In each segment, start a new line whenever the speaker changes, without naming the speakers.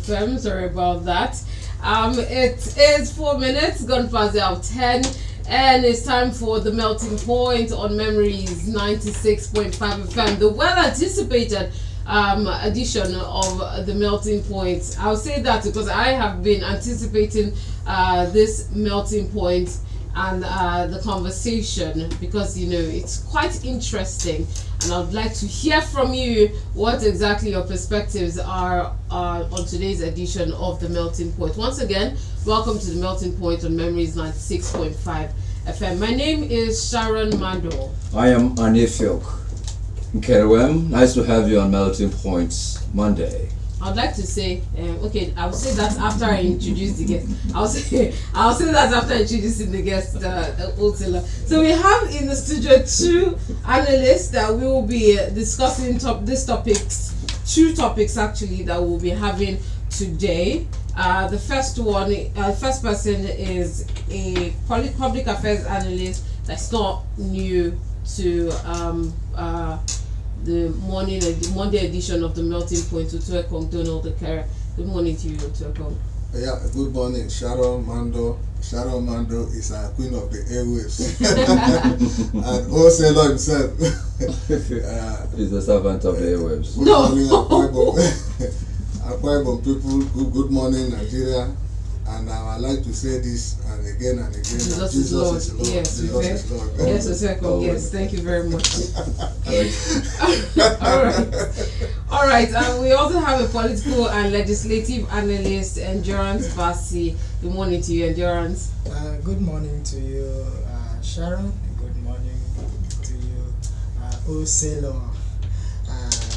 FM. Sorry about that. It is 4 minutes gone past the hour of 10, and it's time for the melting point on Memories 96.5 FM. The well anticipated edition of the melting point. I'll say that because I have been anticipating this melting point and the conversation, because it's quite interesting, and I would like to hear from you what exactly your perspectives are on today's edition of the melting point. Once again, welcome to the melting point on Memories 96.5 FM. My name is SHARON Mandor. I am
Anifiok Nkerwem. Nice to have you on Melting Points Monday.
I'd like to say, I'll say that after I introduce the guest. I'll say that after introducing the guest, Ultila. So we have in the studio two analysts that we will be discussing two topics actually that we'll be having today. The first person is a public affairs analyst that's not new to the Monday edition of the Melting Point. Utuekong Donald Enquiry. Good morning to you, Utuekong.
Yeah, good morning, Sharon Mando. Sharon Mando is a queen of the airwaves. And wholesaler himself.
He's the servant of the airwaves.
Good morning, Akwa Ibom people. Good morning, Nigeria. And I like to say this and again and again.
Jesus is Lord. Yes,
Jesus is Lord.
Yes, Utuekong. Yes, thank you very much. All right. We also have a political and legislative analyst, Endurance Basi. Good morning to you, Endurance.
Good morning to you, Sharon. Good morning to you, Oselo.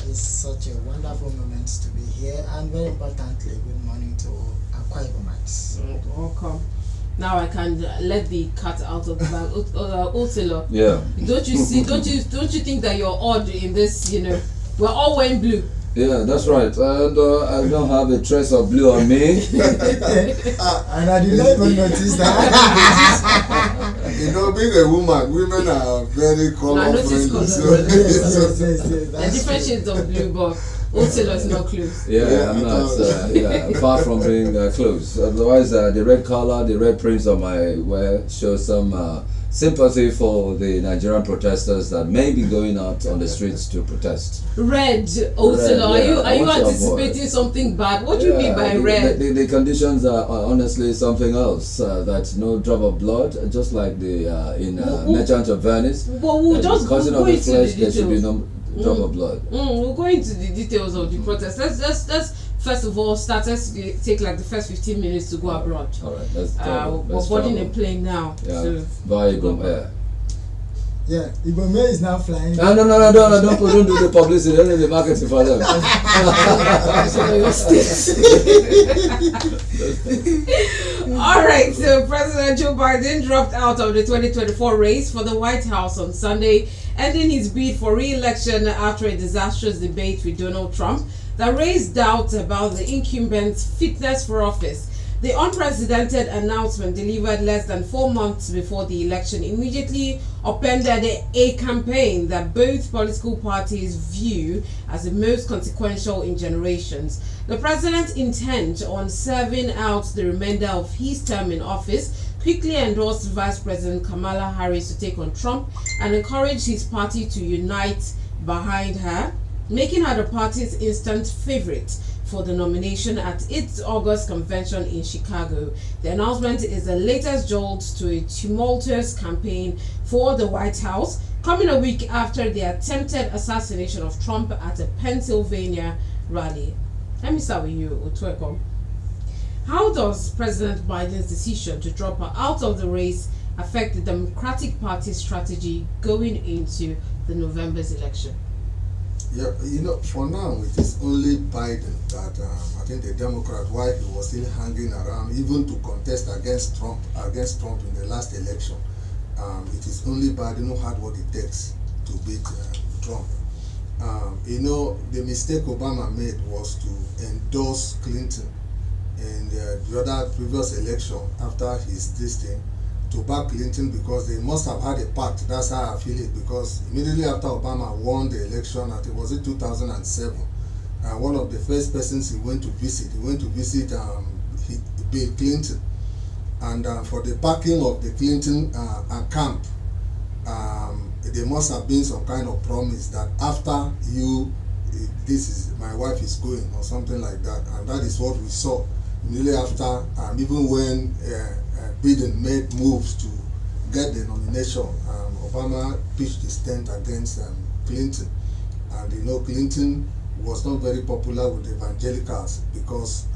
It's such a wonderful moment to be here, and very importantly, good morning to Akwa Ibomites.
Welcome. Now I can let the cat out of the bag. Oselo.
Yeah.
Don't you see? Don't you think that you're odd in this? We're all wearing blue.
Yeah, that's right. And I don't have a trace of blue on me.
And I did not even notice that.
Being a woman, women are very color friendly.
The different shades of blue, but Oselo is not close.
Yeah, I'm not. Far from being close. Otherwise, the red color, the red prints on my wear shows some sympathy for the Nigerian protesters that may be going out on the streets to protest.
Red, Oselo, are you anticipating something bad? What do you mean by red?
The conditions are honestly something else. That's no drop of blood, just like the in Merchant of Venice.
But we'll just go into the details.
There should be no drop of blood.
We'll go into the details of the protest. Let's first of all let's take like the first 15 minutes to go abroad.
All right, let's
we're boarding a plane now.
Yeah,
so
via Ibom Air.
Yeah, Ibom Air is now flying.
No, don't do the publicity, don't do the marketing for them.
All right, so President Joe Biden dropped out of the 2024 race for the White House on Sunday, ending his bid for re-election after a disastrous debate with Donald Trump that raised doubts about the incumbent's fitness for office. The unprecedented announcement, delivered less than 4 months before the election, immediately upended a campaign that both political parties view as the most consequential in generations. The president's intent on serving out the remainder of his term in office quickly endorsed Vice President Kamala Harris to take on Trump and encouraged his party to unite behind her, making her the party's instant favorite for the nomination at its August convention in Chicago. The announcement is the latest jolt to a tumultuous campaign for the White House, coming a week after the attempted assassination of Trump at a Pennsylvania rally. Let me start with you, Utuekong. How does President Biden's decision to drop her out of the race affect the Democratic Party's strategy going into the November's election?
Yeah, for now it is only Biden that I think the Democrat, while he was still hanging around, even to contest against Trump in the last election, it is only Biden who had what it takes to beat Trump. The mistake Obama made was to endorse Clinton in the other previous election after his this thing, to back Clinton, because they must have had a pact. That's how I feel it, because immediately after Obama won the election, I think was it 2007, one of the first persons he went to visit Bill Clinton, and for the backing of the Clinton camp, there must have been some kind of promise that after you, my wife is going, or something like that, and that is what we saw immediately after. Even when Biden made moves to get the nomination, Obama pitched his tent against Clinton, and Clinton was not very popular with evangelicals because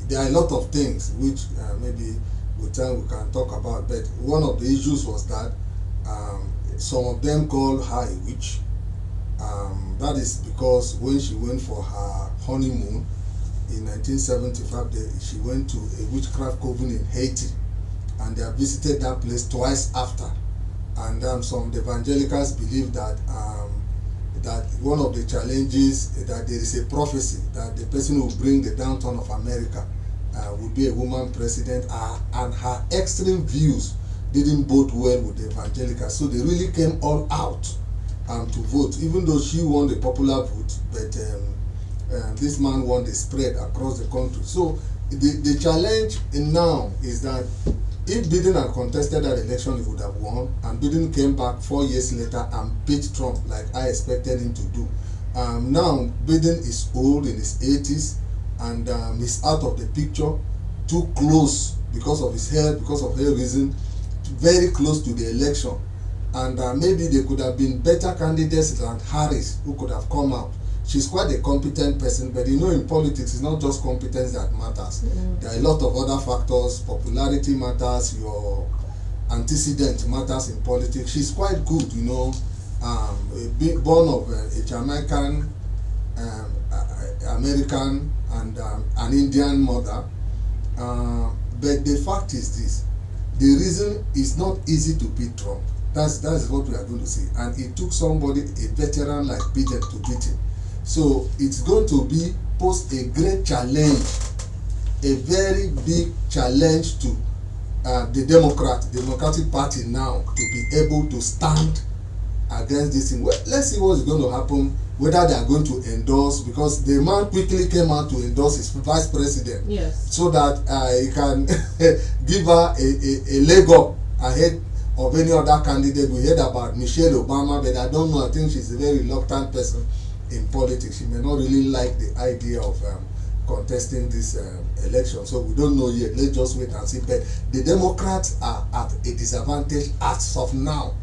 there are a lot of things which maybe with time we can talk about, but one of the issues was that some of them called her a witch. That is because when she went for her honeymoon in 1975, she went to a witchcraft coven in Haiti, and they visited that place twice after. And some of the evangelicals believe that that one of the challenges that there is a prophecy that the person who will bring the downturn of America will be a woman president, and her extreme views didn't bode well with the evangelicals, so they really came all out to vote, even though she won the popular vote, but this man won the spread across the country. So the challenge now is that if Biden had contested that election, he would have won, and Biden came back 4 years later and beat Trump like I expected him to do. Now Biden is old, in his 80s, and he's out of the picture, too close because of his health, because of health reason, very close to the election. And maybe there could have been better candidates than Harris who could have come out. She's quite a competent person, but in politics, it's not just competence that matters. There are a lot of other factors. Popularity matters, your antecedent matters in politics. She's quite good, born of a Jamaican, American, and an Indian mother. But the fact is this: the reason it's not easy to beat Trump. That's what we are going to see. And it took somebody, a veteran like Biden, to beat him. So it's going to pose a great challenge, a very big challenge to the Democratic Party now to be able to stand against this thing. Well, let's see what's going to happen, whether they are going to endorse, because the man quickly came out to endorse his vice president.
Yes.
So that he can give her a leg up ahead of any other candidate. We heard about Michelle Obama, but I don't know. I think she's a very reluctant person in politics. She may not really like the idea of contesting this election. So we don't know yet. Let's just wait and see. But the Democrats are at a disadvantage as of now.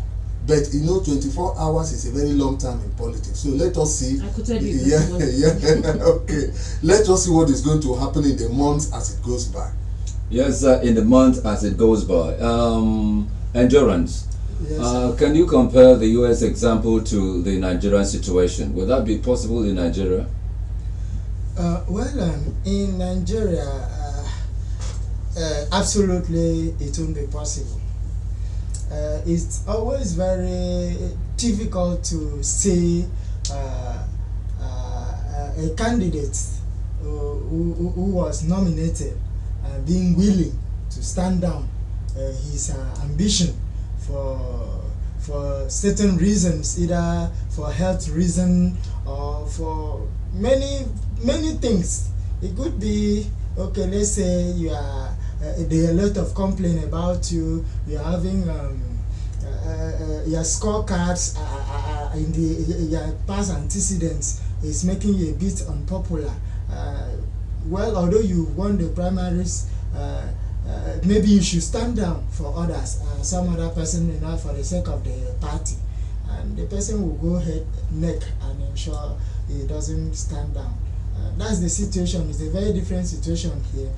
But 24 hours is a very long time in politics. So let us see.
I could tell you.
Okay. Let us see what is going to happen in the months as it goes by.
Yes, in the month as it goes by. Endurance.
Yes.
Can you compare the U.S. example to the Nigerian situation? Would that be possible in Nigeria?
In Nigeria, absolutely it won't be possible. It's always very difficult to see a candidate who was nominated being willing to stand down his ambition for certain reasons, either for health reason or for many things. It could be, okay, let's say you are there are a lot of complaint about you. You're having your scorecards in your past antecedents is making you a bit unpopular. Although you won the primaries, maybe you should stand down for others. Some other person, for the sake of the party, and the person will go head neck and ensure he doesn't stand down. That's the situation. It's a very different situation here.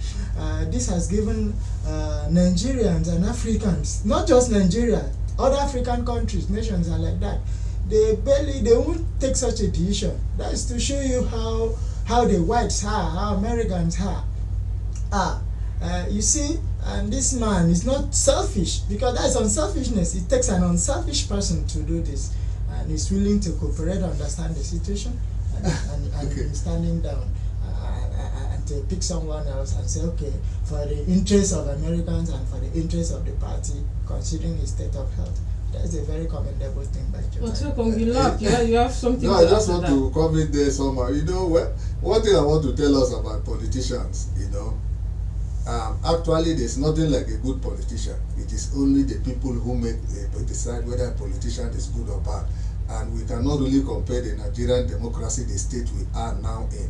This has given Nigerians and Africans, not just Nigeria, other African countries, nations are like that. They won't take such a decision. That's to show you how the whites are, how Americans are. You see, and this man is not selfish, because that's unselfishness. It takes an unselfish person to do this, and he's willing to cooperate, understand the situation, and okay, standing down and to pick someone else and say, okay, for the interest of Americans and for the interest of the party, considering his state of health, That's a very commendable thing by Joe
Well,
Biden.
Tokong, you laugh. You have something
No,
to
I just
add
want
to
to come in there somehow. You know, one thing I want to tell us about politicians, actually there's nothing like a good politician. It is only the people who decide whether a politician is good or bad. And we cannot really compare the Nigerian democracy, the state we are now in,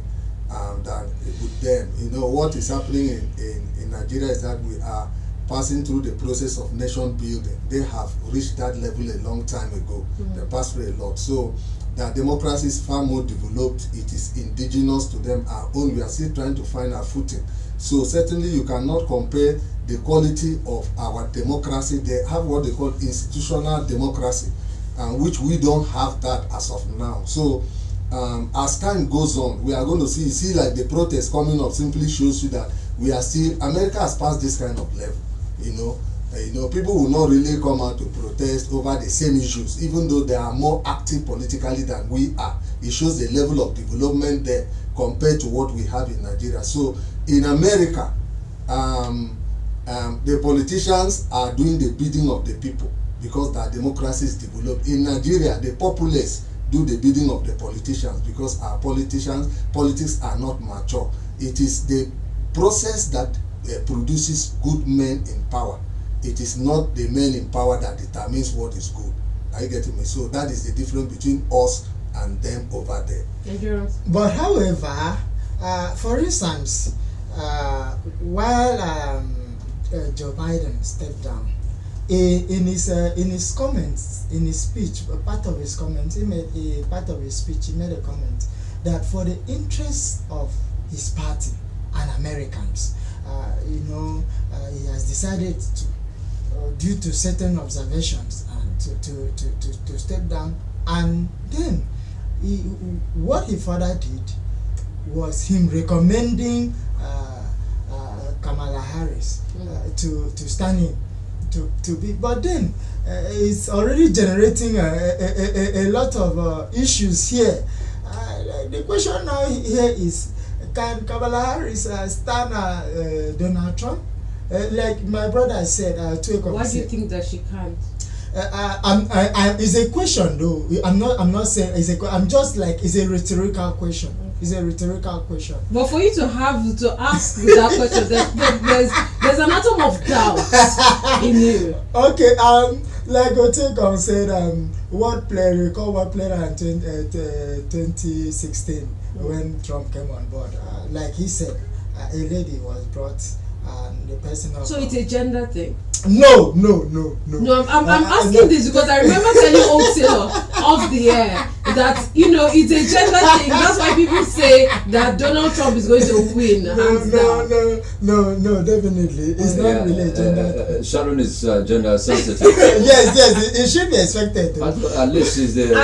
than with them. You know, what is happening in Nigeria is that we are passing through the process of nation building. They have reached that level a long time ago. They passed through a lot. So their democracy is far more developed. It is indigenous to them. Our own, we are still trying to find our footing. So certainly you cannot compare the quality of our democracy. They have what they call institutional democracy, which we don't have that as of now. So as time goes on, we are going to see like the protest coming up simply shows you that we are still, America has passed this kind of level. People will not really come out to protest over the same issues, even though they are more active politically than we are. It shows the level of development there compared to what we have in Nigeria. So in America, the politicians are doing the bidding of the people because their democracy is developed. In Nigeria, the populace do the bidding of the politicians because our politics are not mature. It is the process that produces good men in power. It is not the men in power that determines what is good. Are you getting me? So that is the difference between us and them over there.
But however, for instance, while Joe Biden stepped down, in his comments, in his speech, part of his comments, he made a comment that for the interests of his party and Americans, he has decided to, due to certain observations, to step down. And then what he further did was him recommending Kamala Harris to stand in to be, but then it's already generating a lot of issues here. The question now here is, can Kamala Harris stand Donald Trump? Like my brother said,
Why do you think that she can't?
It's a question though. I'm not saying I'm just like, it's a rhetorical question. It's a rhetorical question.
But for you to have to ask that question, there's an atom of doubt in you.
Okay, like Otekon said, what player in 2016 when Trump came on board? Like he said, a lady was brought, and the person of.
So it's a gender thing.
No.
No, I'm asking this because I remember telling Old Taylor off the air that it's a gender thing. That's why people say that Donald Trump is going to win.
No, definitely it's not really a gender.
Sharon is gender sensitive.
yes, it should be expected.
At least she's the.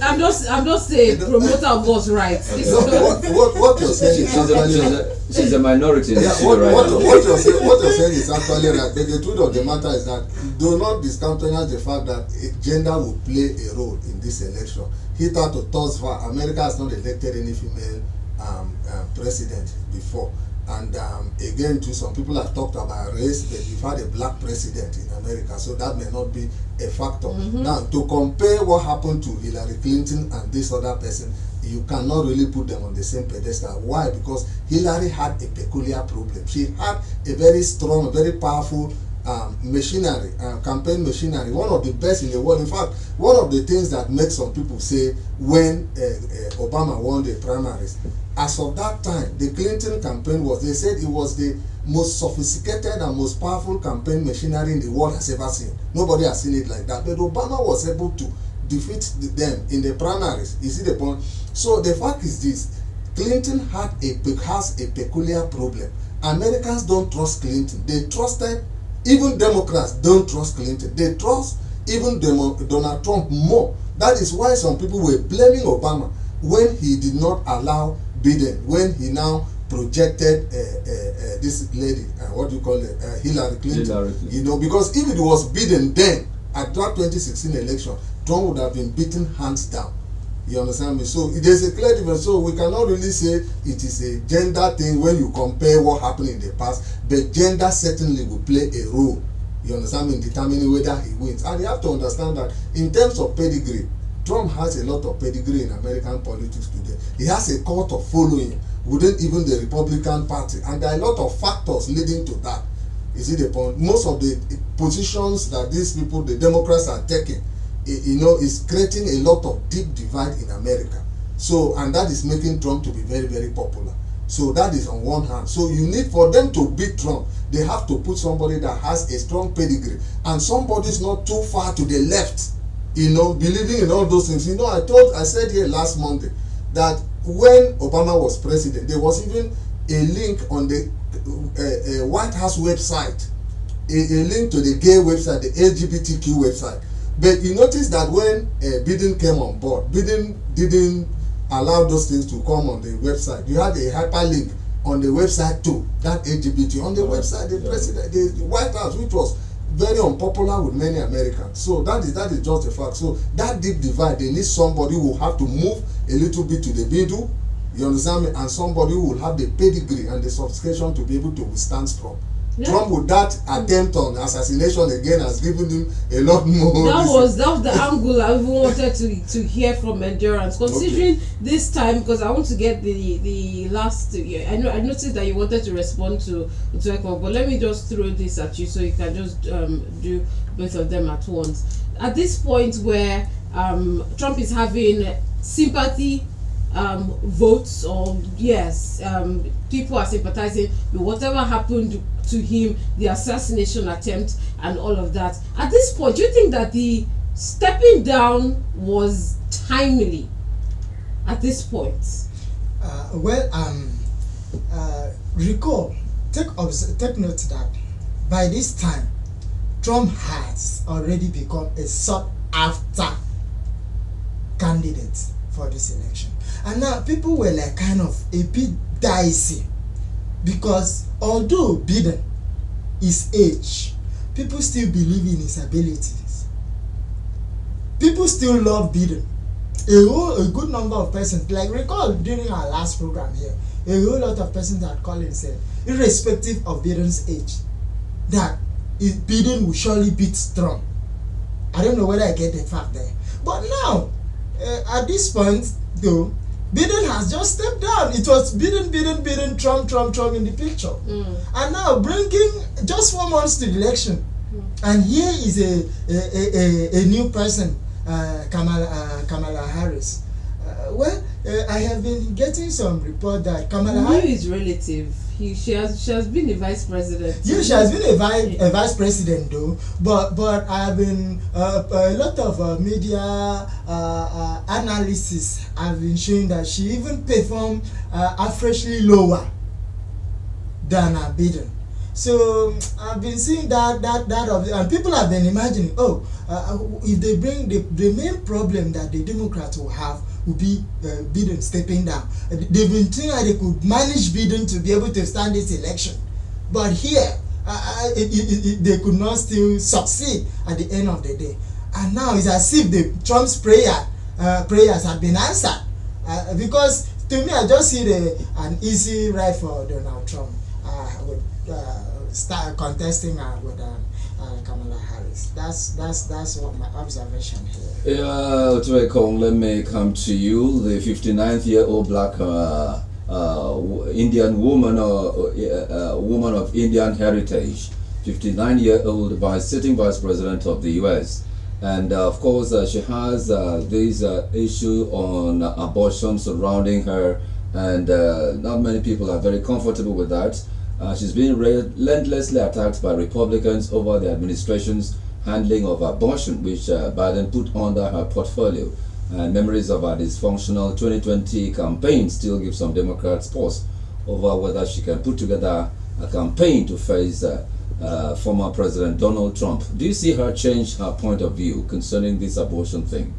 I'm just a promoter of what's right.
What you're saying
she's a minority.
Yeah, what you're saying is actually right. But the truth of the matter is that do not discountenance the fact that gender will play a role in this election. Hitherto, thus far, America has not elected any female president before. And again, too, some people have talked about race, but we've had a black president in America, so that may not be a factor. Now, to compare what happened to Hillary Clinton and this other person, you cannot really put them on the same pedestal. Why? Because Hillary had a peculiar problem. She had a very strong, very powerful machinery, campaign machinery, one of the best in the world. In fact, one of the things that makes some people say when Obama won the primaries, as of that time, the Clinton campaign they said it was the most sophisticated and most powerful campaign machinery in the world has ever seen. Nobody has seen it like that. But Obama was able to defeat them in the primaries. You see the point? So the fact is this: Clinton has a peculiar problem. Americans don't trust Clinton. They trusted, even Democrats don't trust Clinton. They trust even Donald Trump more. That is why some people were blaming Obama when he did not allow Biden, when he now projected this lady, Hillary Clinton. Because if it was Biden then, at that 2016 election, Trump would have been beaten hands down. You understand me? So there's a clear difference. So we cannot really say it is a gender thing when you compare what happened in the past, but gender certainly will play a role You understand me? In determining whether he wins. And you have to understand that in terms of pedigree, Trump has a lot of pedigree in American politics today. He has a cult of following within even the Republican Party, and there are a lot of factors leading to that. You see the point? Most of the positions that these people, the Democrats, are taking, is creating a lot of deep divide in America. So, and that is making Trump to be very, very popular. So that is on one hand. So you need, for them to beat Trump, they have to put somebody that has a strong pedigree, and somebody is not too far to the left, believing in all those things. I said here last Monday that when Obama was president, there was even a link on the White House website, a link to the gay website, the LGBTQ website. But you notice that when Biden came on board, Biden didn't allow those things to come on the website. You had a hyperlink on the website too, that LGBT on the website, the president, the White House, which was very unpopular with many Americans. So that is just a fact. So that deep divide, they need somebody who will have to move a little bit to the middle, you understand me, and somebody who will have the pedigree and the sophistication to be able to withstand Trump. Yeah. Trump, with that attempt on assassination again, has given him a lot more.
That was the angle I even wanted to hear from Endurance, considering this time, because I want to get the last. I noticed that you wanted to respond to Ekman, but let me just throw this at you so you can just do both of them at once. At this point where Trump is having sympathy votes, or yes, people are sympathizing with whatever happened to him, the assassination attempt and all of that. At this point, do you think that the stepping down was timely at this point?
Recall, take note that by this time Trump has already become a sought after candidate for this election, and now people were like kind of a bit dicey, because although Biden is aged, people still believe in his abilities. People still love Biden. A good number of persons, like recall during our last program here, a whole lot of persons that call and said, irrespective of Biden's age, that Biden will surely beat Trump. I don't know whether I get the fact there. But now, at this point, though, Biden has just stepped down. It was Biden, Trump in the picture. And now bringing just 4 months to the election. And here is a new person, Kamala Harris. I have been getting some report that Kamala Harris
is relative. She has been a vice president.
Yeah, she has been a vice president though. But I have been a lot of media analysis have been showing that she even performed freshly lower than Biden. So I've been seeing that and people have been imagining, if they bring the main problem that the Democrats will have will be Biden stepping down. They've been thinking that they could manage Biden to be able to stand this election, but here they could not still succeed at the end of the day. And now it's as if Trump's prayers have been answered, because to me I just see an easy ride for Donald Trump with start contesting with Kamala Harris. That's what my observation here.
Let me come to you. The 59-year-old black Indian woman, woman of Indian heritage, 59-year-old sitting vice president of the U.S. And of course, she has this issue on abortion surrounding her, and not many people are very comfortable with that. She's been relentlessly attacked by Republicans over the administration's handling of abortion, which Biden put under her portfolio. And memories of her dysfunctional 2020 campaign still give some Democrats pause over whether she can put together a campaign to face former President Donald Trump. Do you see her change her point of view concerning this abortion thing?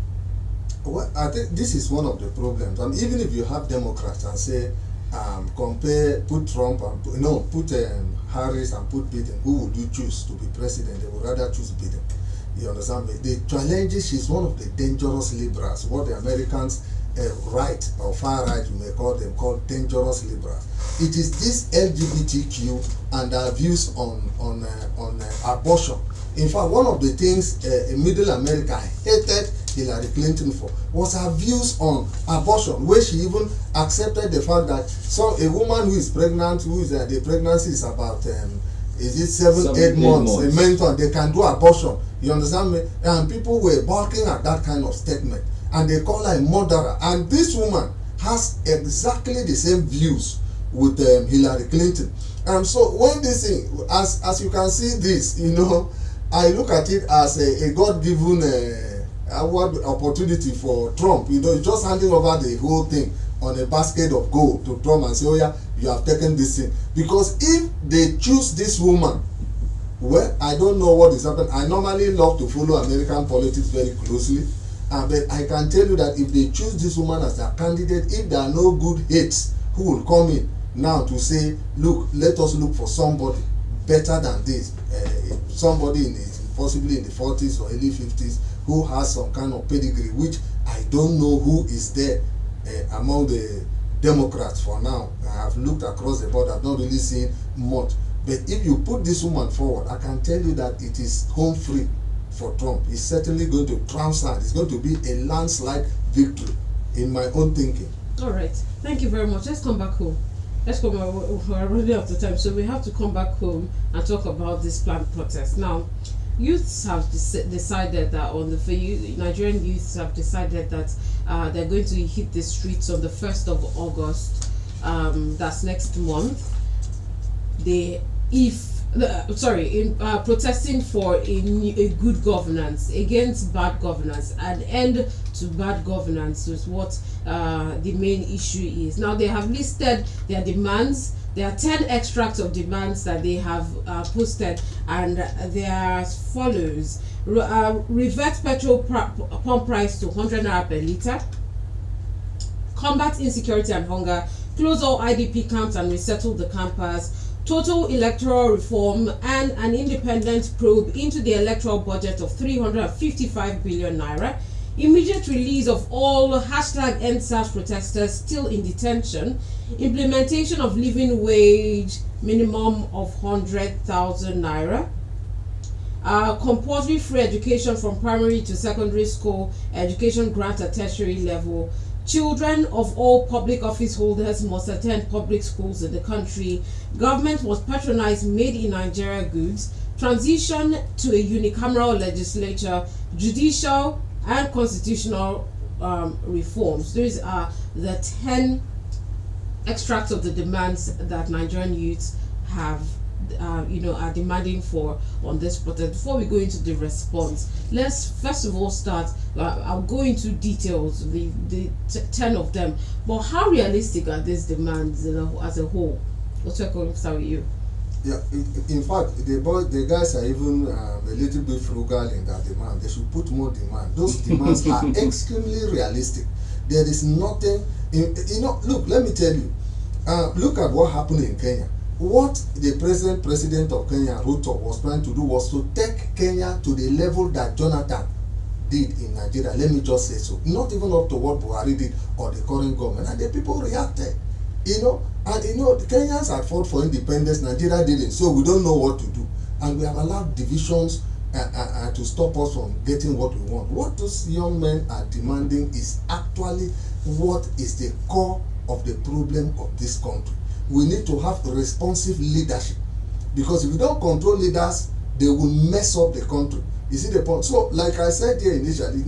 Well, I think this is one of the problems. And even if you have Democrats and say, put Trump and put Harris and put Biden, who would you choose to be president? They would rather choose Biden. You understand me? The challenge is she's one of the dangerous liberals, what the Americans right or far right, you may call them, called dangerous liberals. It is this LGBTQ and our views on abortion. In fact, one of the things Middle America hated Hillary Clinton for was her views on abortion, where she even accepted the fact that a woman who is pregnant, the pregnancy is about is it 7-8 months, a mentor, they can do abortion. You understand me? And people were barking at that kind of statement, and they call her a murderer. And this woman has exactly the same views with Hillary Clinton. And so when this thing, as you can see this, you know, I look at it as a God-given opportunity for Trump. You know, just handing over the whole thing on a basket of gold to Trump and say, oh yeah, you have taken this thing. Because if they choose this woman, well, I don't know what is happening. I normally love to follow American politics very closely. But I can tell you that if they choose this woman as their candidate, if there are no good hits who will come in now to say, look, let us look for somebody better than this, somebody possibly in the 40s or early 50s who has some kind of pedigree, which I don't know who is there among the Democrats for now. I have looked across the board, I've not really seen much. But if you put this woman forward, I can tell you that it is home free for Trump. He's certainly going to transcend. It's going to be a landslide victory, in my own thinking.
All right. Thank you very much. Let's come back home. We're running out of time, so we have to come back home and talk about this planned protest. Now, youths have decided that Nigerian youths have decided that they're going to hit the streets on the 1st of August. That's next month. Protesting for a good governance, against bad governance, an end to bad governance is what the main issue is. Now, they have listed their demands. There are 10 extracts of demands that they have posted, and they are as follows. Revert petrol pump price to 100 naira per litre. Combat insecurity and hunger. Close all IDP camps and resettle the campers. Total electoral reform and an independent probe into the electoral budget of 355 billion naira. Immediate release of all #EndSARS protesters still in detention. Implementation of living wage minimum of 100,000 naira. Compulsory free education from primary to secondary school education grant at tertiary level. Children of all public office holders must attend public schools in the country. Government must patronize made in Nigeria goods. Transition to a unicameral legislature. Judicial and constitutional reforms. Those are the 10 extracts of the demands that Nigerian youths have are demanding for on this protest. Before we go into the response, let's first of all start. I'll go into details, the 10 of them. But how realistic are these demands as a whole? What's your going to start with you?
Yeah, in fact, the guys are even a little bit frugal in their demand. They should put more demand. Those demands are extremely realistic. There is nothing, look, let me tell you. Look at what happened in Kenya. What the president of Kenya, Ruto, was trying to do was to take Kenya to the level that Jonathan did in Nigeria. Let me just say so. Not even up to what Buhari did or the current government. And the people reacted. The Kenyans had fought for independence. Nigeria didn't. So we don't know what to do. And we have allowed divisions to stop us from getting what we want. What those young men are demanding is actually what is the core of the problem of this country. We need to have responsive leadership, because if we don't control leaders, they will mess up the country. You see the point? So, like I said here initially,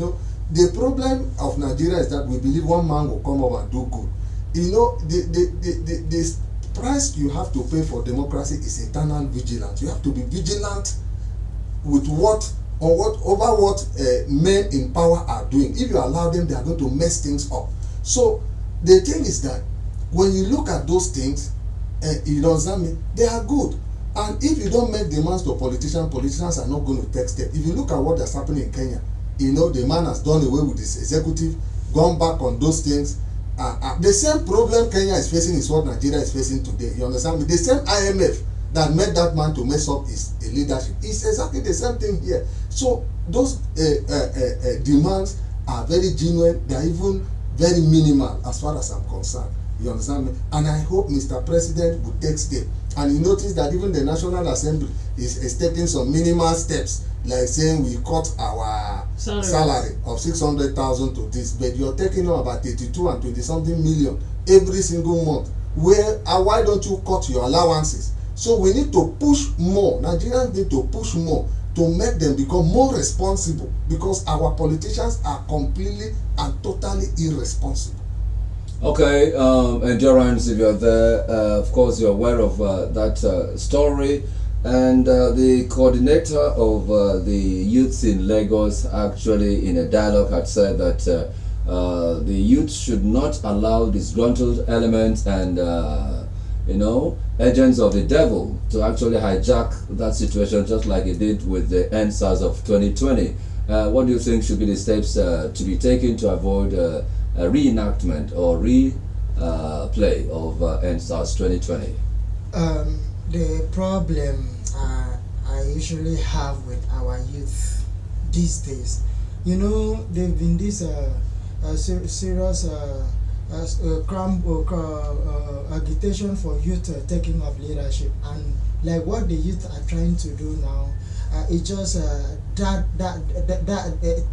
the problem of Nigeria is that we believe one man will come up and do good. The price you have to pay for democracy is eternal vigilance. You have to be vigilant with what men in power are doing. If you allow them, they are going to mess things up. So the thing is that when you look at those things, you understand me, they are good. And if you don't make demands to politicians are not going to take steps. If you look at what is happening in Kenya, the man has done away with his executive, gone back on those things. The same problem Kenya is facing is what Nigeria is facing today. You understand me? The same IMF that made that man to mess up his leadership is exactly the same thing here. So those demands are very genuine. They are even very minimal as far as I'm concerned. You understand me? And I hope Mr. President will take steps. And you notice that even the National Assembly is taking some minimal steps, like saying we cut our salary of 600,000 to this, but you're taking on about 82 and 20 something million every single month. Why don't you cut your allowances? So we need to push more. Nigerians need to push more to make them become more responsible, because our politicians are completely and totally irresponsible.
Okay, Endurance, if you're there, of course you're aware of that story, and the coordinator of the youths in Lagos actually in a dialogue had said that the youth should not allow disgruntled elements and agents of the devil to actually hijack that situation, just like it did with the NSAS of 2020. What do you think should be the steps to be taken to avoid a reenactment or replay of NSAS 2020?
The problem I usually have with our youth these days, they've been this serious agitation for youth taking up leadership, and like what the youth are trying to do now, it's just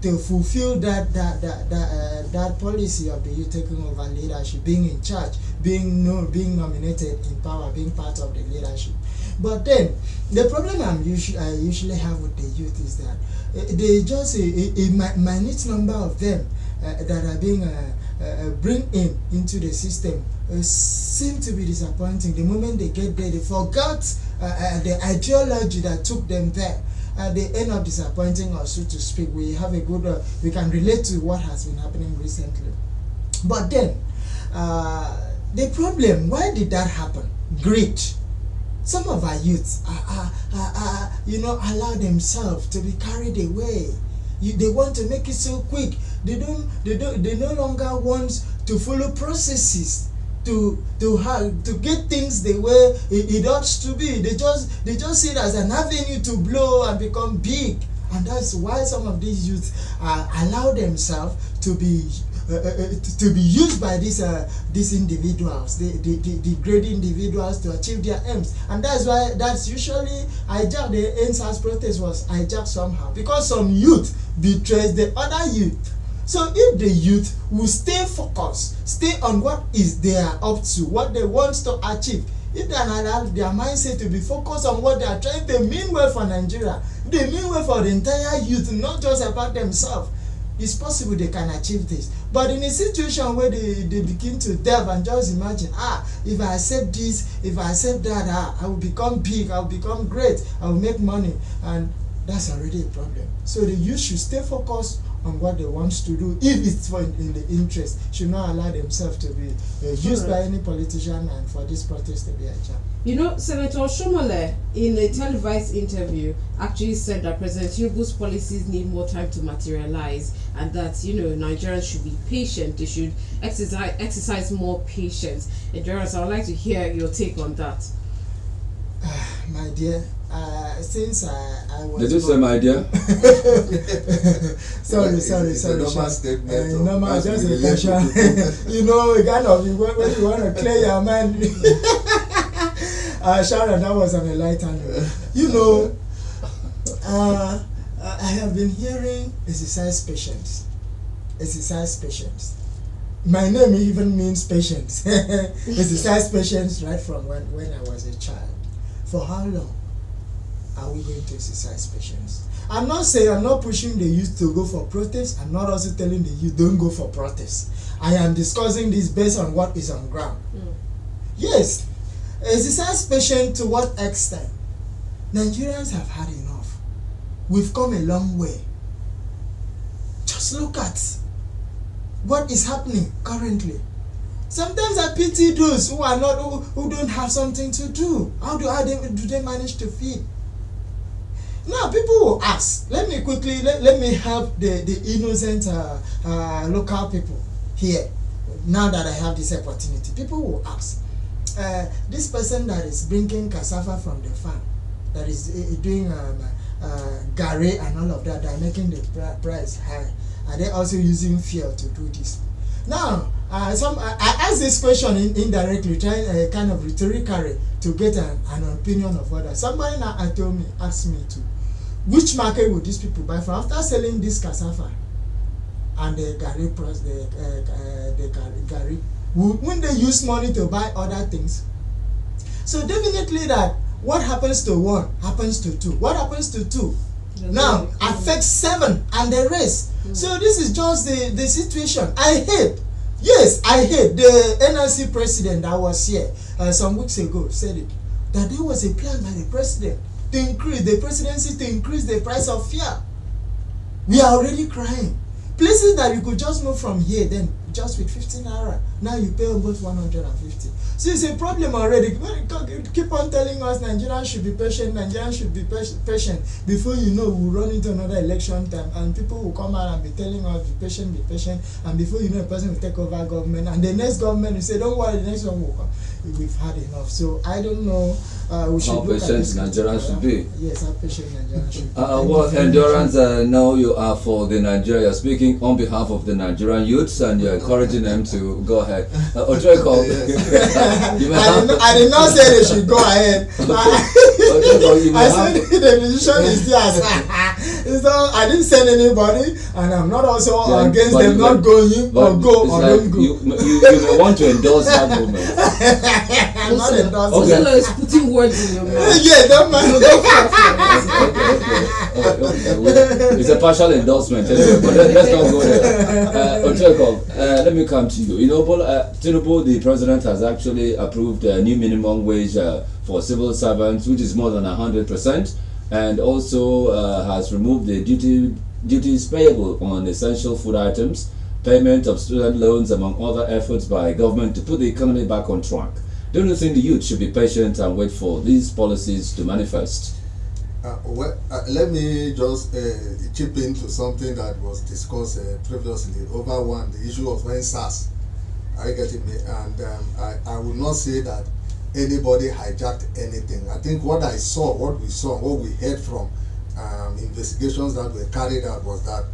to fulfill that policy of the youth taking over leadership, being in charge, being nominated in power, being part of the leadership. But then the problem I usually have with the youth is that they just a minute number of them that are being bring into the system seem to be disappointing. The moment they get there, they forgot the ideology that took them there. They end up disappointing us, so to speak. We have a good, we can relate to what has been happening recently. But then, the problem, why did that happen? Greed. Some of our youths allow themselves to be carried away. They want to make it so quick. They no longer want to follow processes to get things the way it ought to be. They just see it as an avenue to blow and become big, and that's why some of these youths allow themselves to be used by these individuals, the great individuals, to achieve their aims. And that's usually hijacked. The NSAS protest was hijacked somehow because some youth betrays the other youth. So if the youth will stay focused, stay on what is they are up to, what they want to achieve, if they allow their mindset to be focused on what they are trying to mean well for Nigeria, they mean well for the entire youth, not just about themselves, it's possible they can achieve this. But in a situation where they begin to delve and just imagine, if I accept this, if I accept that, I will become big, I will become great, I will make money, and that's already a problem. So the youth should stay focused on what they want to do. If it's in the interest, should not allow themselves to be used by any politician and for this protest to be achieved.
Senator Shomole, in a televised interview, actually said that President Tinubu's policies need more time to materialize, and that Nigerians should be patient. They should exercise more patience. Endurance, I would like to hear your take on that.
My dear, since I was...
Did you say my dear?
sorry.
Normal
statement.
Normal, just a question. Kind of when you want to clear your mind. Sharon, that was on a lighter note. I have been hearing exercise patience. My name even means patience. Exercise patience right from when I was a child. For how long are we going to exercise patience? I'm not pushing the youth to go for protest. I'm not also telling the youth don't go for protest. I am discussing this based on what is on ground. Yes, exercise patience to what extent? Nigerians have had enough. We've come a long way. Just look at what is happening currently. Sometimes I pity those who are not who don't have something to do. How do they manage to feed? Now people will ask. Let me help the innocent local people here. Now that I have this opportunity, people will ask. This person that is bringing cassava from the farm, that is doing gare and all of that, they are making the price high. Are they also using fuel to do this? Now, I asked this question indirectly, trying kind of rhetorically to get an opinion of others. Somebody now asked me to, which market would these people buy from after selling this cassava and the gari plus the gari? Wouldn't they use money to buy other things? So definitely that what happens to one happens to two. What happens to two now affects 7 and the rest. So this is just the situation. I hate the NLC president that was here some weeks ago said it, that there was a plan by the president to increase the presidency, to increase the price of fuel. We are already crying. Places that you could just move from here, then just with 15 naira, now you pay almost 150. So it's a problem already. Keep on telling us Nigerians should be patient, Nigerians should be patient. Before you know, we'll run into another election time and people will come out and be telling us be patient, and before you know, a person will take over government, and the next government will say, don't worry, the next one will come. We've had enough. So I don't know. We should
how patient Nigerians should be.
Yes, how patient Nigerians should be.
What endurance now you are for the Nigeria? You're speaking on behalf of the Nigerian youths and you're encouraging them to go ahead. Otreko,
I did not say they should go ahead. I said the decision is theirs. I didn't send anybody, and I'm not also against them not going or go or don't go.
You may want to endorse that movement.
I'm not endorsing.
Oselo is putting words in your mouth.
Yeah, don't mind.
Okay. It's a partial endorsement anyway, but let's not go there. Otreko, let me come to you. You know, Tinubu, the president, has actually approved a new minimum wage for civil servants, which is more than 100%, and also has removed the duties payable on essential food items, payment of student loans, among other efforts by government to put the economy back on track. Don't you think the youth should be patient and wait for these policies to manifest?
Let me just chip into something that was discussed previously over the issue of NSAS. Are you getting me? And I would not say that anybody hijacked anything. I think what we saw, what we heard from investigations that were carried out was that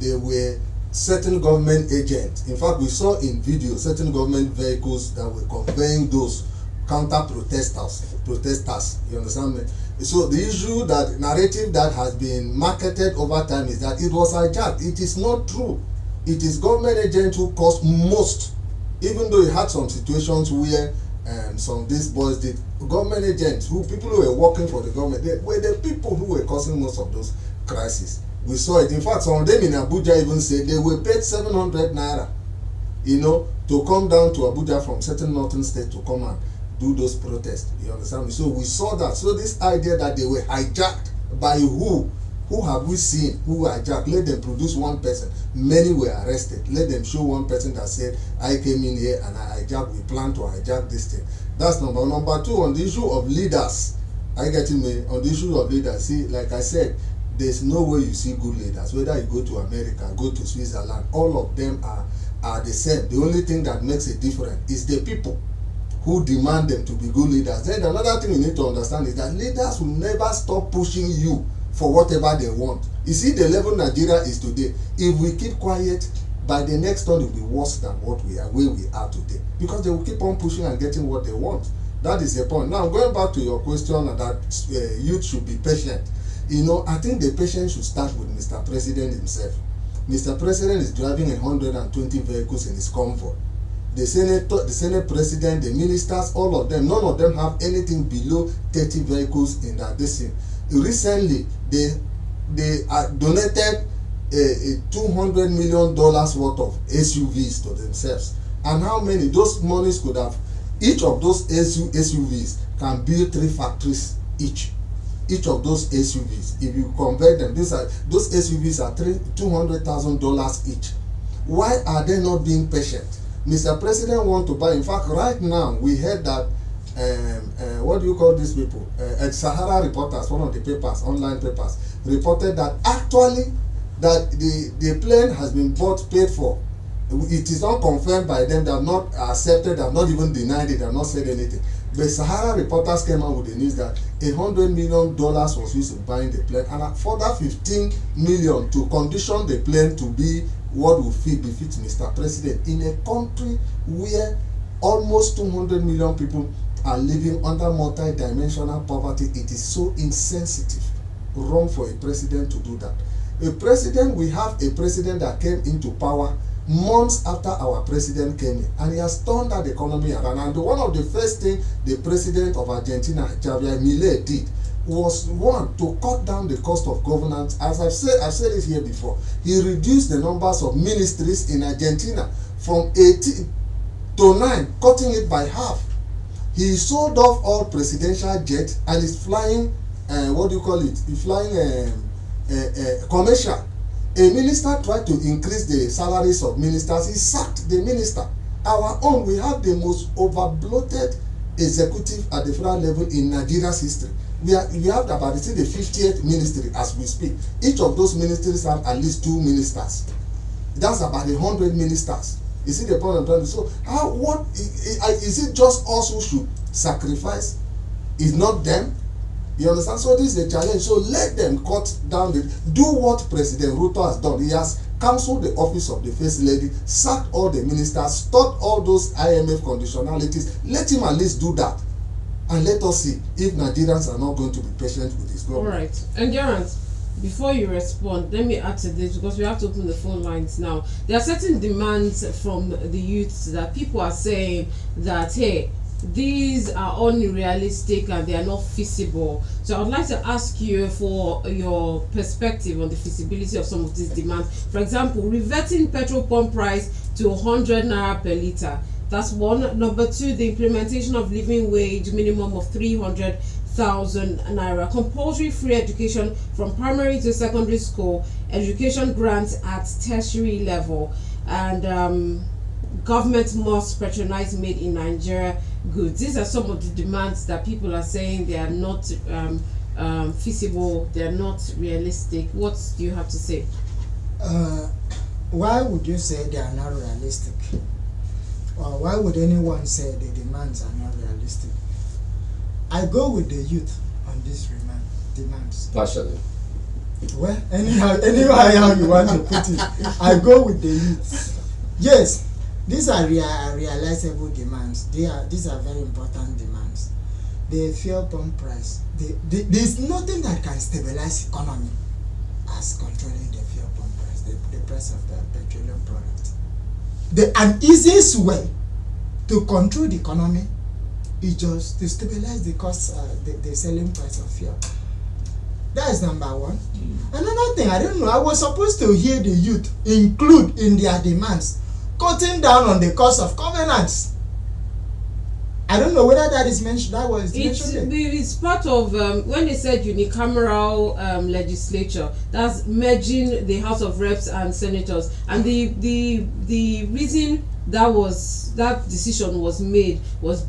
there were certain government agents. In fact, we saw in video certain government vehicles that were conveying those protesters. You understand me? So the issue, that narrative that has been marketed over time is that it was hijacked. It is not true. It is government agents who caused most, even though you had some situations where some of these boys did. Government agents, people who were working for the government, they were the people who were causing most of those crises. We saw it. In fact, some of them in Abuja even said they were paid 700 naira, to come down to Abuja from certain northern states to come and do those protests. You understand me? So we saw that. So this idea that they were hijacked by who have we seen who were hijacked? Let them produce one person. Many were arrested. Let them show one person that said, I came in here and I hijacked, we plan to hijack this thing. That's number one. Number two, on the issue of leaders, are you getting me? On the issue of leaders, see, like I said, there's no way you see good leaders. Whether you go to America, go to Switzerland, all of them are the same. The only thing that makes it different is the people who demand them to be good leaders. Then another thing you need to understand is that leaders will never stop pushing you for whatever they want. You see the level Nigeria is today. If we keep quiet, by the next turn it will be worse than where we are today, because they will keep on pushing and getting what they want. That is the point. Now, going back to your question that youth should be patient. I think the patience should start with Mr. President himself. Mr. President is driving 120 vehicles in his convoy. The Senate President, the ministers, all of them, none of them have anything below 30 vehicles in that thing. Recently, they donated $200 million worth of SUVs to themselves. And how many those monies could have? Each of those SUVs can build 3 factories each. Each of those SUVs, if you convert them, those SUVs are $200,000 each. Why are they not being patient? Mr. President wants to buy. In fact, right now we heard that what do you call these people? Sahara Reporters, one of the papers, online papers, reported that actually that the plane has been paid for. It is not confirmed by them. They have not accepted. They have not even denied it. They have not said anything. The Sahara reporters came out with the news that $100 million was used in buying the plane, and a further 15 million to condition the plane to be what will befit Mr. President in a country where almost 200 million people are living under multi-dimensional poverty. It is so insensitive, wrong for a president to do that. We have a president that came into power months after our president came in, and he has turned that economy around. And one of the first things the president of Argentina, Javier Milei, did was one, to cut down the cost of governance. As I've said it here before, he reduced the numbers of ministries in Argentina from 18 to 9, cutting it by half. He sold off all presidential jets and is flying he's flying commercial. A minister tried to increase the salaries of ministers. He sacked the minister. Our own, we have the most over-bloated executive at the federal level in Nigeria's history. We have about the 50th ministry as we speak. Each of those ministries have at least 2 ministers. That's about 100 ministers. You see the point I'm trying to. So is it just us who should sacrifice? It's not them. You understand? So this is a challenge. So let them cut down do what President Ruto has done. He has cancelled the office of the First Lady, sacked all the ministers, stopped all those IMF conditionalities. Let him at least do that. And let us see if Nigerians are not going to be patient with this government.
All right. And Gerard, before you respond, let me add to this, because we have to open the phone lines now. There are certain demands from the youths that people are saying that, hey, these are unrealistic and they are not feasible. So I'd like to ask you for your perspective on the feasibility of some of these demands. For example, reverting petrol pump price to 100 naira per litre. That's one. Number 2, the implementation of living wage minimum of 300,000 naira. Compulsory free education from primary to secondary school. Education grants at tertiary level. And government must patronize made in Nigeria goods. These are some of the demands that people are saying they are not feasible, they are not realistic. What do you have to say?
Why would you say they are not realistic? Or why would anyone say the demands are not realistic? I go with the youth on these demands.
Partially.
Well, anyhow how you want to put it, I go with the youth. Yes. These are realizable demands. These are very important demands. The fuel pump price. There's nothing that can stabilize economy as controlling the fuel pump price, the price of the petroleum product. An easiest way to control the economy is just to stabilize the cost, the selling price of fuel. That is number 1. Another thing, I don't know, I was supposed to hear the youth include in their demands cutting down on the cost of governance. I don't know whether that is mentioned. That was mentioned.
It's part of when they said unicameral legislature. That's merging the House of Reps and Senators. And the reason that decision was made was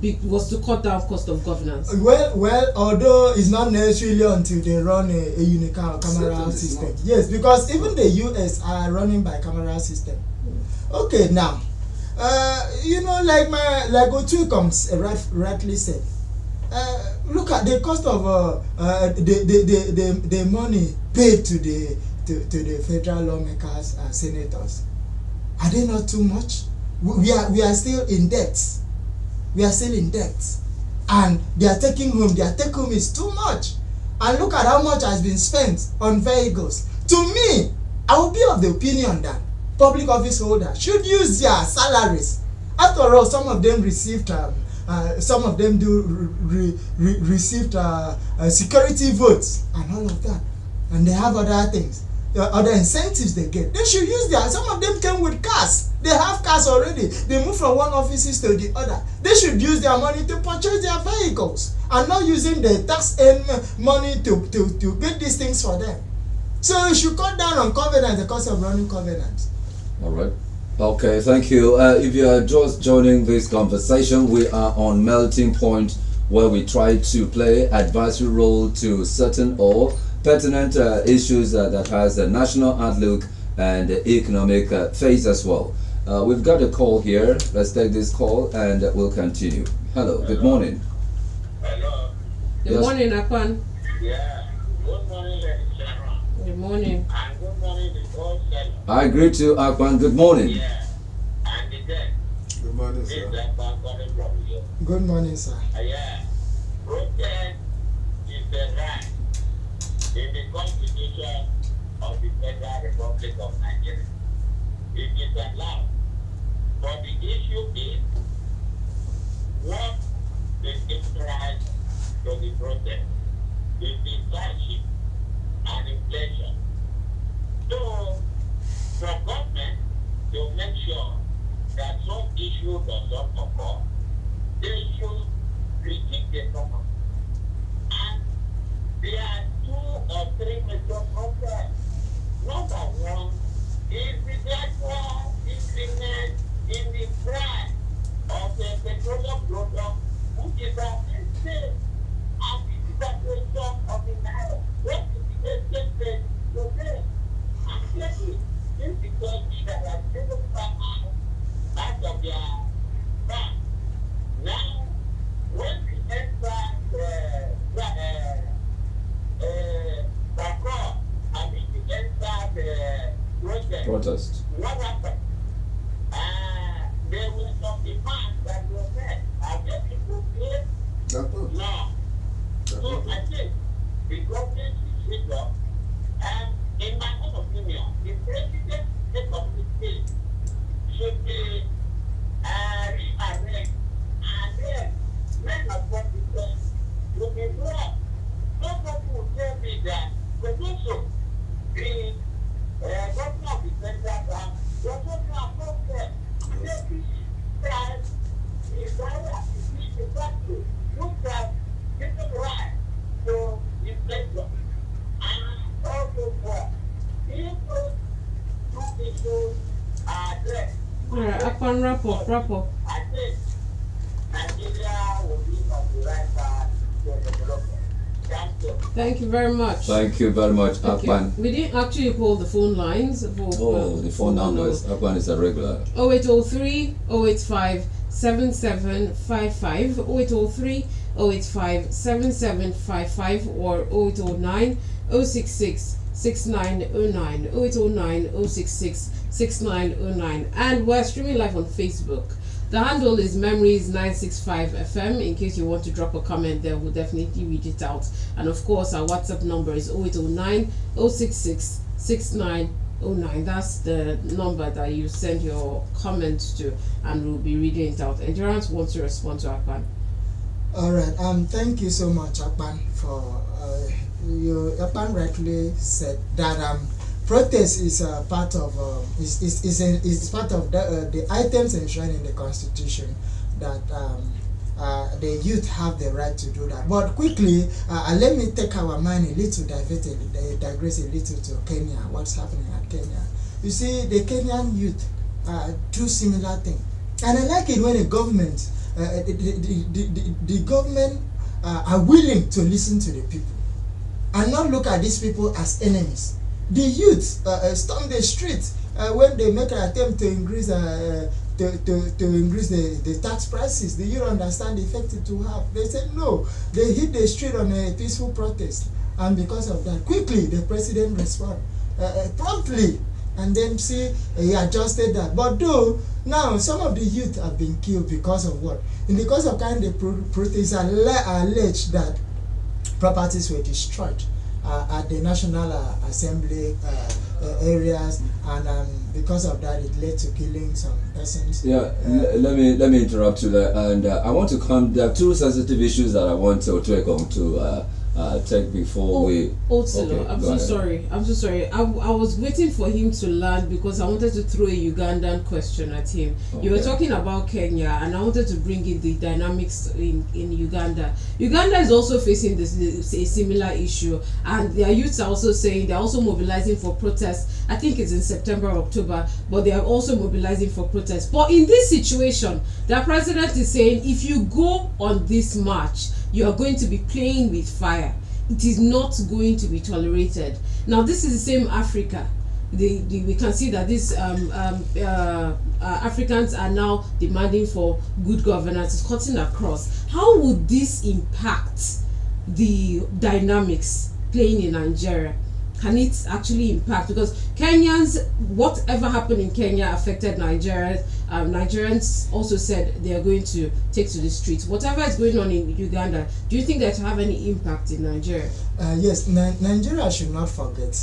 to cut down cost of governance.
Well, although it's not necessarily until they run a unicameral system. Yes, because even the US are running by cameral system. Okay, now, like Otu rightly said, look at the cost of the money paid to the federal lawmakers and senators. Are they not too much? We are still in debt. We are still in debt, and their take home is too much. And look at how much has been spent on vehicles. To me, I would be of the opinion that public office holders should use their salaries. After all, some of them received received security votes and all of that, and they have other things, other incentives they get. They should use some of them came with cars. They have cars already. They move from one offices to the other. They should use their money to purchase their vehicles and not using the tax money to get these things for them. So you should cut down on covenants, the cost of running covenants.
All right. Okay, thank you. If you are just joining this conversation, we are on Melting Point, where we try to play advisory role to certain or pertinent issues that has a national outlook and economic phase as well. We've got a call here. Let's take this call and we'll continue. Hello, good morning.
Hello.
Good
Yes.
morning, Akpan.
Yeah. Good morning, Sharon.
Good morning.
And good morning, the whole channel.
I greet you, Akpan. Good morning.
Yeah. And the dead.
Good morning,
This
sir.
is Akpan calling from you.
Good morning, sir.
Yeah. Protest is the right in the Constitution of the Federal Republic of Nigeria. It is allowed. But the issue is what is the price to the protest? Is the hardship and inflation. So, for government to make sure that some issue does not occur, they should critique the government. And there are 2 or 3 major problems. Number one is the gradual increment in the price of the petroleum product, which is affected and the devaluation of the naira. What is the exchange rate today? And secondly, this is because that are taken out of their bank. Now, when we enter Bacor, and we enter the
Protest.
what happened? There were some demands that were met. Are there people here?
That's good.
No.
That's
So
good.
I think the government is set up, and in my own opinion, the president of the state should be rearranged, and then men of competence will be brought. Nobody will tell me that the also the governor of the central bank was talking about that. Every time is that the factory look at different right to inflation and also for people two issues are addressed.
All right, Akpan, wrap up.
I think Nigeria will be on the right path to development. Thank you.
Thank you very much.
Thank you very much,
Thank you.
Akpan.
We didn't actually call the phone lines for
The phone numbers. Akpan is a regular.
0803 085 7755, 0803 085 7755, or 0809 066 6909, 0809 066 6909. And we're streaming live on Facebook. The handle is Memories965 FM. In case you want to drop a comment there, we'll definitely read it out. And of course, our WhatsApp number is 0809 066 6909. That's the number that you send your comments to, and we'll be reading it out. Endurance wants to respond to Akpan.
All right. Thank you so much, Akpan, for Akpan rightly said that protest is part of is part of the items enshrined in the Constitution that the youth have the right to do that. But quickly, let me take our mind digress a little to Kenya. What's happening at Kenya? You see, the Kenyan youth do similar thing, and I like it when the government, the government are willing to listen to the people and not look at these people as enemies. The youth storm the street when they make an attempt to increase the tax prices. The youth understand the effect it will have. They said no. They hit the street on a peaceful protest, and because of that, quickly the president responded promptly, and then see he adjusted that. But though now some of the youth have been killed because of what? And because of kind of protests alleged that properties were destroyed at the National Assembly areas, and because of that, it led to killing some persons.
Yeah, let me interrupt you there, and I want to come. There are 2 sensitive issues that I want to take on to take before we.
Otsilo,
Okay,
I'm
go
so
ahead.
sorry. I'm so sorry. I was waiting for him to land because I wanted to throw a Ugandan question at him. You were
Okay.
talking about Kenya, and I wanted to bring in the dynamics in Uganda. Uganda is also facing this a similar issue, and their youths are also saying they're also mobilizing for protests. I think it's in September or October, but they are also mobilizing for protests. But in this situation, the president is saying if you go on this march, you are going to be playing with fire. It is not going to be tolerated. Now, this is the same Africa we can see that these Africans are now demanding for good governance. It's cutting across. How would this impact the dynamics playing in Nigeria? Can it actually impact? Because Kenyans, whatever happened in Kenya affected Nigerians. Nigerians also said they are going to take to the streets. Whatever is going on in Uganda, do you think that will have any impact in Nigeria?
Yes, Nigeria should not forget.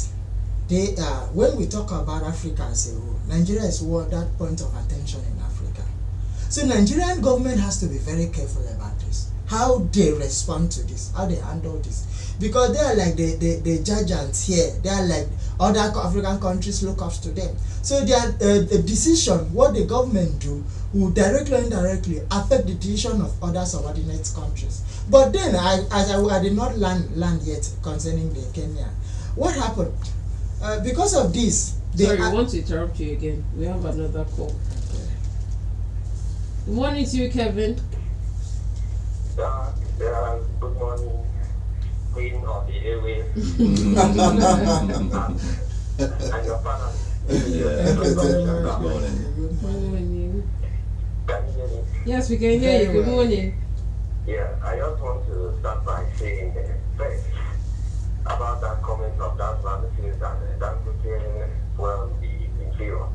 When we talk about Africa as a whole, Nigeria is that point of attention in Africa. So Nigerian government has to be very careful about this. How they respond to this, how they handle this. Because they are like the judges here. They are like other African countries look up to them. So the decision, what the government do, will directly or indirectly affect the decision of other subordinate countries. But then, I did not land yet concerning the Kenya. What happened? Because of this,
sorry, I want to interrupt you again. We have another call.
Okay.
Good morning to you, Kevin.
Good morning, Queen of the Airways. And your family.
Good morning.
Can you hear me?
Yes, we can hear you. Good morning.
Yeah, I just want to start by saying first about that comment of that man says that will be inferior.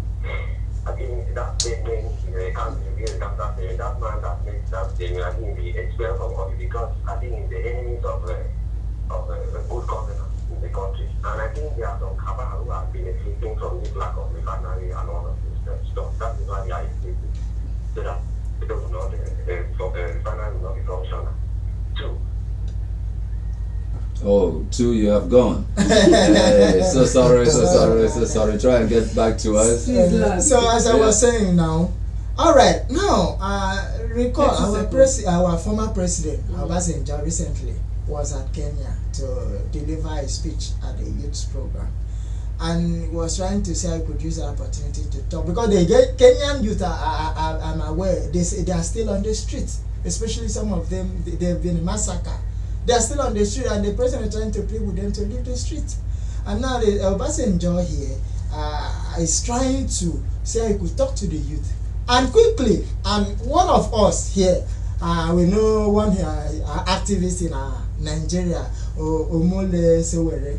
I think that statement can't be that man that makes that statement. I think be expelled from office because I think it's the enemies of good governance in the country. And I think there are some cabal who have been benefiting from this lack of refinery and all of this stuff. That is why they are expected so that the refinery will not be functional.
Two, you have gone. Hey, so sorry. Try and get back to us.
So as I was saying now, all right, now recall our former president, Obasanjo, recently was at Kenya to deliver a speech at the youth program, and was trying to say I could use the opportunity to talk because the Kenyan youth I'm aware they are still on the streets, especially some of them they've been massacred. They are still on the street, and the president is trying to plead with them to leave the street. And now the Obasanjo here is trying to say he could talk to the youth. And quickly, and one of us here, we know one activist in Nigeria, Omole Sewere.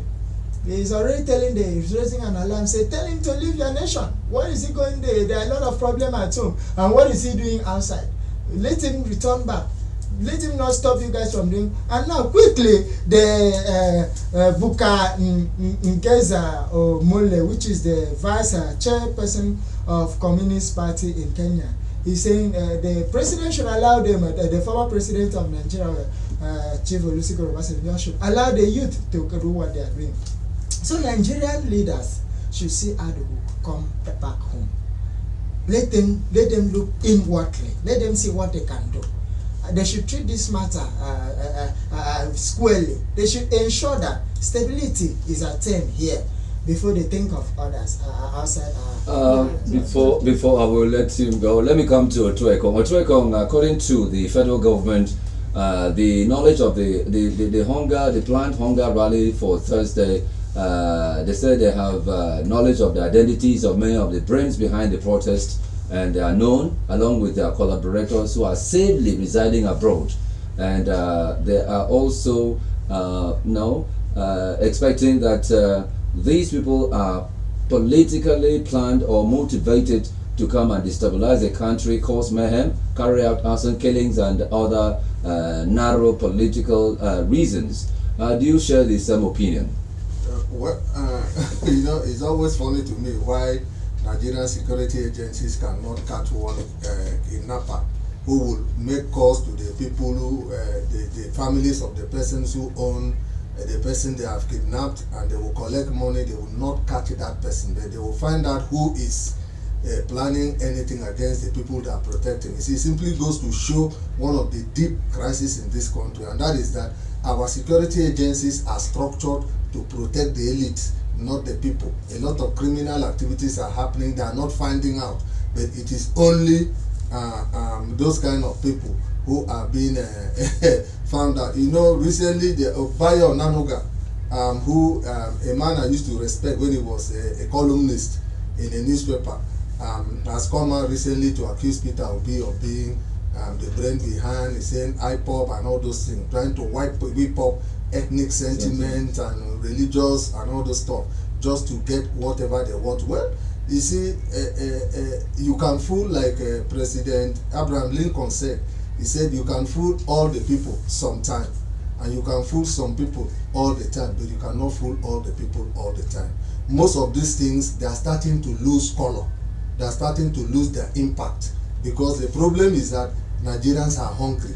He's already he's raising an alarm, say, tell him to leave your nation. Why is he going there? There are a lot of problems at home. And what is he doing outside? Let him return back. Let him not stop you guys from doing. And now quickly, the Buka Nkeza Omole, which is the vice chairperson of Communist Party in Kenya, he's saying the president should allow them, the former president of Nigeria, Chief Olusegun Obasanjo, should allow the youth to do what they are doing. So Nigerian leaders should see how they will come back home. Let them look inwardly. Let them see what they can do. They should treat this matter squarely. They should ensure that stability is attained here before they think of others outside.
Before I will let him go, let me come to Otuekong. Otuekong, according to the federal government, the knowledge of the planned hunger rally for Thursday, they said they have knowledge of the identities of many of the brains behind the protest, and they are known along with their collaborators who are safely residing abroad, and they are also expecting that these people are politically planned or motivated to come and destabilize the country, cause mayhem, carry out arson killings and other narrow political reasons. Do you share the same opinion?
It's always funny to me why Nigerian security agencies cannot catch one kidnapper who will make calls to the people who, the families of the persons who own the person they have kidnapped, and they will collect money. They will not catch that person, but they will find out who is planning anything against the people that are protecting. It simply goes to show one of the deep crises in this country, and that is that our security agencies are structured to protect the elite, not the people. A lot of criminal activities are happening. They are not finding out, but it is only those kind of people who are being found out. Recently the Bayo Nanuga who a man I used to respect when he was a columnist in a newspaper, has come out recently to accuse Peter Obi of being the brain behind, he's saying IPOP and all those things, trying to whip up ethnic sentiment and religious and all those stuff just to get whatever they want. Well, you see, you can fool like President Abraham Lincoln said. He said you can fool all the people sometime, and you can fool some people all the time, but you cannot fool all the people all the time. Most of these things, they are starting to lose color. They are starting to lose their impact, because the problem is that Nigerians are hungry.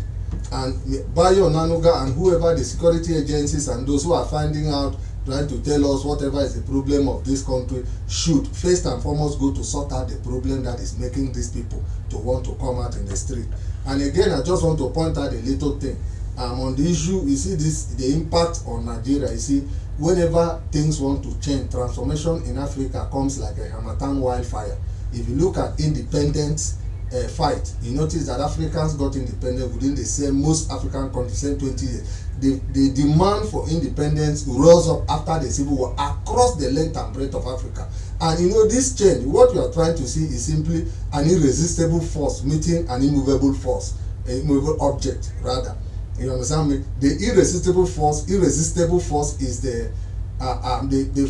And Bayo Nanuga and whoever the security agencies and those who are finding out, trying to tell us whatever is the problem of this country, should first and foremost go to sort out the problem that is making these people to want to come out in the street. And again, I just want to point out a little thing. On the issue, you see the impact on Nigeria. You see, whenever things want to change, transformation in Africa comes like a Hamatan wildfire. If you look at independence fight, you notice that Africans got independent within the same, most African countries, same 20 years. The demand for independence rose up after the Civil War across the length and breadth of Africa. And you know, this change, what you are trying to see is simply an irresistible force meeting an immovable force, an immovable object rather. You understand me? The irresistible force is the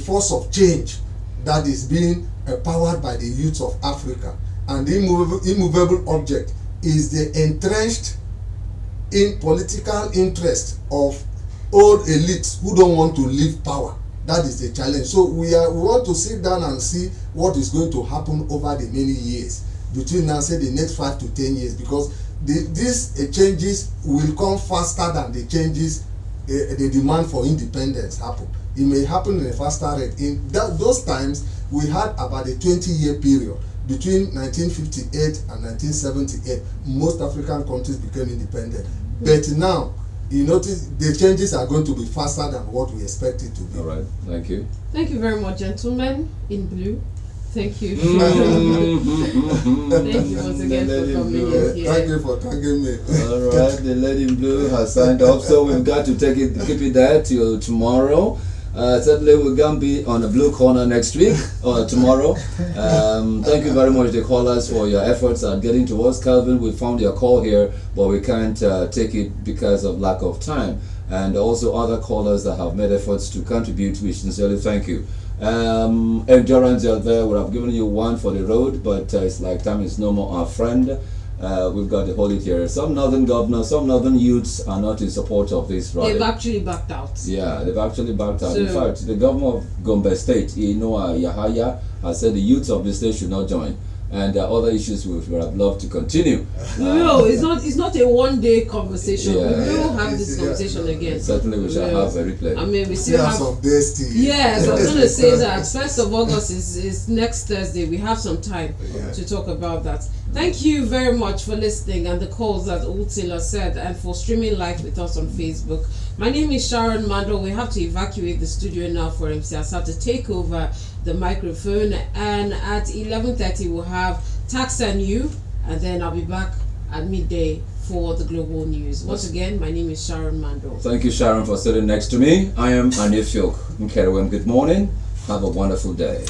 force of change that is being powered by the youth of Africa. And the immovable object is the entrenched in political interest of old elites who don't want to leave power. That is the challenge. So we want to sit down and see what is going to happen over the many years, between now, say, the next 5 to 10 years, because these changes will come faster than the changes, the demand for independence happen. It may happen in a faster rate. In those times, we had about a 20-year period. Between 1958 and 1978, most African countries became independent. But now, you notice the changes are going to be faster than what we expect it to be.
All right, thank you.
Thank you very much, gentlemen in blue. Thank you. Thank you once again for coming in here.
Thank you for thanking me.
All right, the lady in blue has signed up, so we've got to keep it there till tomorrow. Certainly we're going to be on the blue corner next week or tomorrow. Thank you very much, the callers, for your efforts at getting to us. Calvin, we found your call here, but we can't take it because of lack of time. And also other callers that have made efforts to contribute, we sincerely thank you. Endurance out there, we have given you one for the road, but it's like time is no more our friend. We've got the whole here. Some northern governors, some northern youths are not in support of this rally.
They've actually backed out.
Yeah, they've actually backed out. In fact, the governor of Gombe State, Inoa Yahaya, has said the youths of the state should not join. And there are other issues we would have loved to continue.
No, it's not a one-day conversation.
Yeah,
we will have this conversation again.
Certainly we shall have a replay.
I mean, we still have
some days still.
Yes, I was going to say that 1st of August is next Thursday. We have some time to talk about that. Thank you very much for listening and the calls that Ultila said, and for streaming live with us on Facebook. My name is Sharon MANDOR. We have to evacuate the studio now for MC Asa to take over the microphone, and at 11:30 we'll have Tax and You, and then I'll be back at midday for the global news. Once again, my name is Sharon MANDOR.
Thank you, Sharon, for sitting next to me. I am Anifyok Enquiry. Good morning. Have a wonderful day.